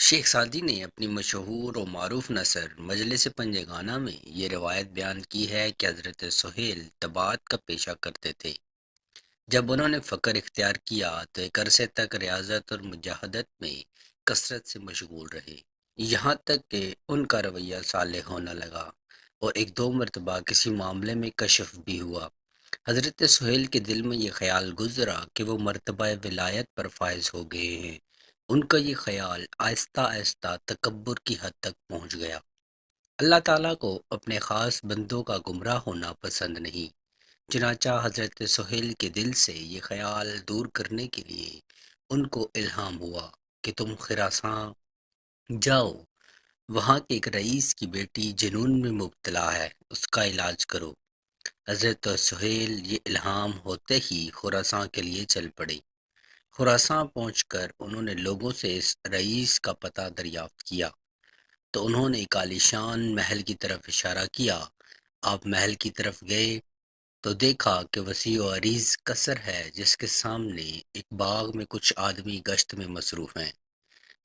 شیخ Saadi نے اپنی مشہور و معروف نثر مجلس پنج گانا میں یہ روایت بیان کی ہے کہ حضرت سہیل طباعت کا پیشہ کرتے تھے۔ جب انہوں نے فقر اختیار کیا تو ایک عرصے تک ریاضت اور مجاہدت میں کثرت سے مشغول رہے، یہاں تک کہ ان کا رویہ صالح ہونے لگا اور ایک دو مرتبہ کسی معاملے میں کشف بھی ہوا۔ حضرت سہیل کے دل میں یہ خیال گزرا کہ وہ مرتبہ ولایت پر فائز ہو گئے ہیں۔ ان کا یہ خیال آہستہ آہستہ تکبر کی حد تک پہنچ گیا۔ اللہ تعالیٰ کو اپنے خاص بندوں کا گمراہ ہونا پسند نہیں، چنانچہ حضرت سہیل کے دل سے یہ خیال دور کرنے کے لیے ان کو الہام ہوا کہ تم خراساں جاؤ، وہاں کے ایک رئیس کی بیٹی جنون میں مبتلا ہے، اس کا علاج کرو۔ حضرت سہیل یہ الہام ہوتے ہی خراساں کے لیے چل پڑے۔ خراساں پہنچ کر انہوں نے لوگوں سے اس رئیس کا پتہ دریافت کیا تو انہوں نے ایک عالیشان محل کی طرف اشارہ کیا۔ آپ محل کی طرف گئے تو دیکھا کہ وسیع و عریض قصر ہے جس کے سامنے ایک باغ میں کچھ آدمی گشت میں مصروف ہیں۔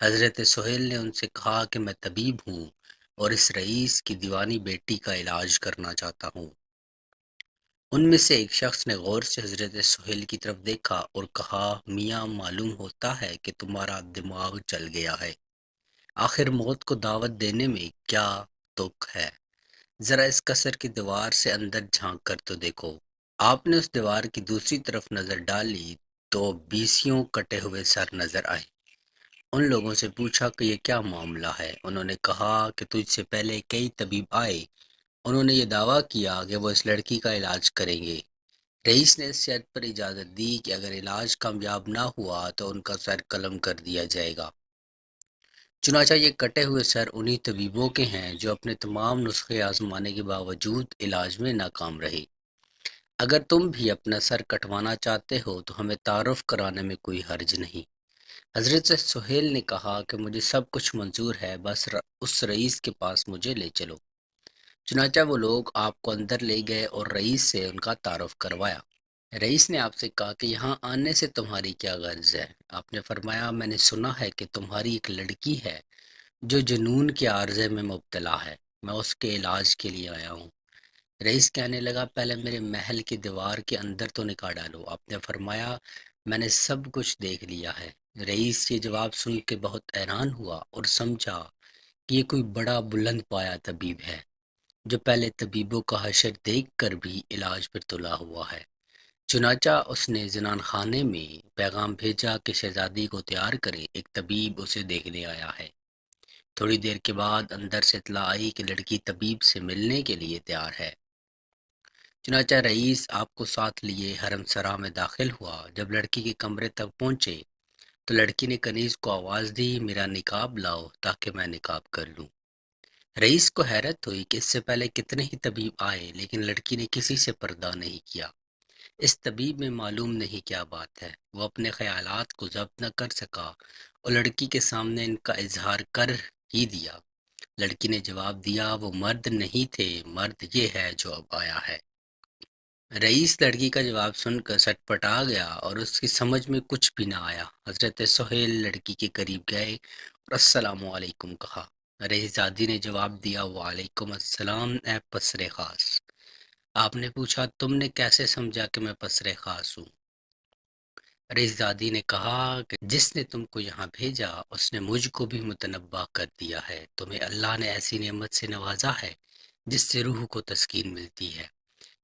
حضرت سہیل نے ان سے کہا کہ میں طبیب ہوں اور اس رئیس کی دیوانی بیٹی کا علاج کرنا چاہتا ہوں۔ ان میں سے ایک شخص نے غور سے حضرت سہیل کی طرف دیکھا اور کہا، میاں معلوم ہوتا ہے کہ تمہارا دماغ چل گیا ہے، آخر موت کو دعوت دینے میں کیا تک ہے؟ ذرا اس قصر کی دیوار سے اندر جھانک کر تو دیکھو۔ آپ نے اس دیوار کی دوسری طرف نظر ڈالی تو 20 کٹے ہوئے سر نظر آئے۔ ان لوگوں سے پوچھا کہ یہ کیا معاملہ ہے؟ انہوں نے کہا کہ تجھ سے پہلے کئی طبیب آئے، انہوں نے یہ دعویٰ کیا کہ وہ اس لڑکی کا علاج کریں گے۔ رئیس نے اس شرط پر اجازت دی کہ اگر علاج کامیاب نہ ہوا تو ان کا سر قلم کر دیا جائے گا۔ چنانچہ یہ کٹے ہوئے سر انہی طبیبوں کے ہیں جو اپنے تمام نسخے آزمانے کے باوجود علاج میں ناکام رہے۔ اگر تم بھی اپنا سر کٹوانا چاہتے ہو تو ہمیں تعارف کرانے میں کوئی حرج نہیں۔ حضرت سہیل نے کہا کہ مجھے سب کچھ منظور ہے، بس اس رئیس کے پاس مجھے لے چلو۔ چنانچہ وہ لوگ آپ کو اندر لے گئے اور رئیس سے ان کا تعارف کروایا۔ رئیس نے آپ سے کہا کہ یہاں آنے سے تمہاری کیا غرض ہے؟ آپ نے فرمایا، میں نے سنا ہے کہ تمہاری ایک لڑکی ہے جو جنون کے عارضے میں مبتلا ہے، میں اس کے علاج کے لیے آیا ہوں۔ رئیس کہنے لگا، پہلے میرے محل کی دیوار کے اندر تو نکال ڈالو۔ آپ نے فرمایا، میں نے سب کچھ دیکھ لیا ہے۔ رئیس یہ جواب سن کے بہت حیران ہوا اور سمجھا کہ یہ کوئی بڑا بلند پایا طبیب ہے جو پہلے طبیبوں کا حشر دیکھ کر بھی علاج پر تلا ہوا ہے۔ چنانچہ اس نے زنان خانے میں پیغام بھیجا کہ شہزادی کو تیار کرے، ایک طبیب اسے دیکھنے آیا ہے۔ تھوڑی دیر کے بعد اندر سے اطلاع آئی کہ لڑکی طبیب سے ملنے کے لیے تیار ہے۔ چنانچہ رئیس آپ کو ساتھ لیے حرم سرا میں داخل ہوا۔ جب لڑکی کے کمرے تک پہنچے تو لڑکی نے کنیز کو آواز دی، میرا نقاب لاؤ تاکہ میں نقاب کر لوں۔ رئیس کو حیرت ہوئی کہ اس سے پہلے کتنے ہی طبیب آئے لیکن لڑکی نے کسی سے پردہ نہیں کیا۔ اس طبیب میں معلوم نہیں کیا بات ہے، وہ اپنے خیالات کو ضبط نہ کر سکا اور لڑکی کے سامنے ان کا اظہار کر ہی دیا۔ لڑکی نے جواب دیا، وہ مرد نہیں تھے، مرد یہ ہے جو اب آیا ہے۔ رئیس لڑکی کا جواب سن کر سٹ پٹا گیا اور اس کی سمجھ میں کچھ بھی نہ آیا۔ حضرت سہیل لڑکی کے قریب گئے اور السلام علیکم کہا۔ رئیس زادی نے جواب دیا، وعلیکم السلام اے پسر خاص۔ آپ نے پوچھا، تم نے کیسے سمجھا کہ میں پسر خاص ہوں؟ رئیس زادی نے کہا کہ جس نے تم کو یہاں بھیجا اس نے مجھ کو بھی متنبہ کر دیا ہے، تمہیں اللہ نے ایسی نعمت سے نوازا ہے جس سے روح کو تسکین ملتی ہے،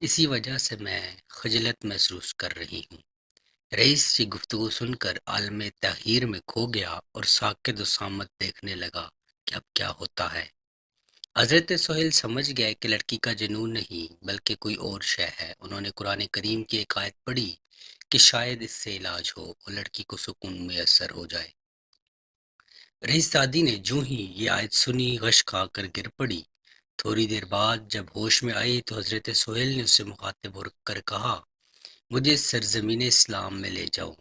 اسی وجہ سے میں خجلت محسوس کر رہی ہوں۔ رئیس کی گفتگو سن کر عالم تغیر میں کھو گیا اور ساکت و صامت دیکھنے لگا کہ اب کیا ہوتا ہے۔ حضرت سہیل سمجھ گئے کہ لڑکی کا جنون نہیں بلکہ کوئی اور شے ہے۔ انہوں نے قرآن کریم کی ایک آیت پڑھی کہ شاید اس سے علاج ہو اور لڑکی کو سکون میسر ہو جائے۔ رئیس زادی نے جو ہی یہ آیت سنی غش کھا کر گر پڑی۔ تھوڑی دیر بعد جب ہوش میں آئی تو حضرت سہیل نے اسے مخاطب ہو کر کہا، مجھے سرزمین اسلام میں لے جاؤ۔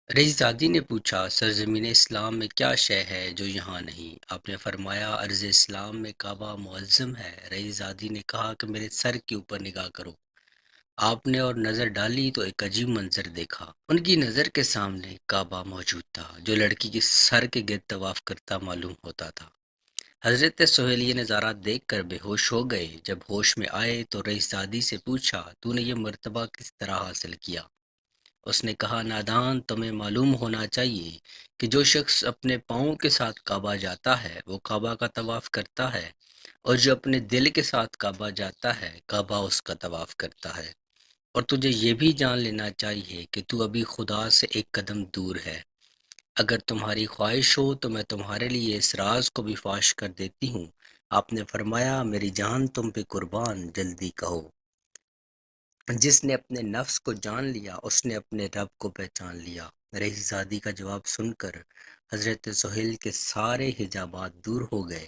رئیس زادی نے پوچھا، سرزمین اسلام میں کیا شے ہے جو یہاں نہیں؟ آپ نے فرمایا، ارض اسلام میں کعبہ معظم ہے۔ رئیس زادی نے کہا کہ میرے سر کے اوپر نگاہ کرو۔ آپ نے اور نظر ڈالی تو ایک عجیب منظر دیکھا۔ ان کی نظر کے سامنے کعبہ موجود تھا، جو لڑکی کے سر کے گرد طواف کرتا معلوم ہوتا تھا۔ حضرت سہیل یہ نظارہ دیکھ کر بے ہوش ہو گئے۔ جب ہوش میں آئے تو رئیس زادی سے پوچھا، تو نے یہ مرتبہ کس طرح حاصل کیا؟ اس نے کہا، نادان، تمہیں معلوم ہونا چاہیے کہ جو شخص اپنے پاؤں کے ساتھ کعبہ جاتا ہے وہ کعبہ کا طواف کرتا ہے، اور جو اپنے دل کے ساتھ کعبہ جاتا ہے کعبہ اس کا طواف کرتا ہے۔ اور تجھے یہ بھی جان لینا چاہیے کہ تو ابھی خدا سے ایک قدم دور ہے۔ اگر تمہاری خواہش ہو تو میں تمہارے لیے اس راز کو بھی فاش کر دیتی ہوں۔ آپ نے فرمایا، میری جان تم پہ قربان، جلدی کہو۔ جس نے اپنے نفس کو جان لیا اس نے اپنے رب کو پہچان لیا۔ رئیس زادی کا جواب سن کر حضرت سہیل کے سارے حجابات دور ہو گئے،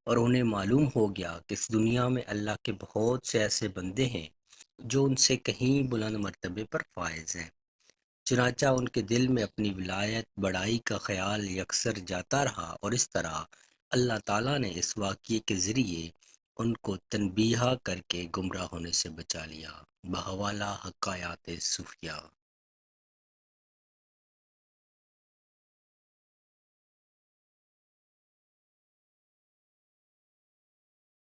اور انہیں معلوم ہو گیا کہ اس دنیا میں اللہ کے بہت سے ایسے بندے ہیں جو ان سے کہیں بلند مرتبے پر فائز ہیں۔ چنانچہ ان کے دل میں اپنی ولایت بڑائی کا خیال یکسر جاتا رہا، اور اس طرح اللہ تعالیٰ نے اس واقعے کے ذریعے ان کو تنبیہ کر کے گمراہ ہونے سے بچا لیا۔ بحوالہ حقایات صوفیہ۔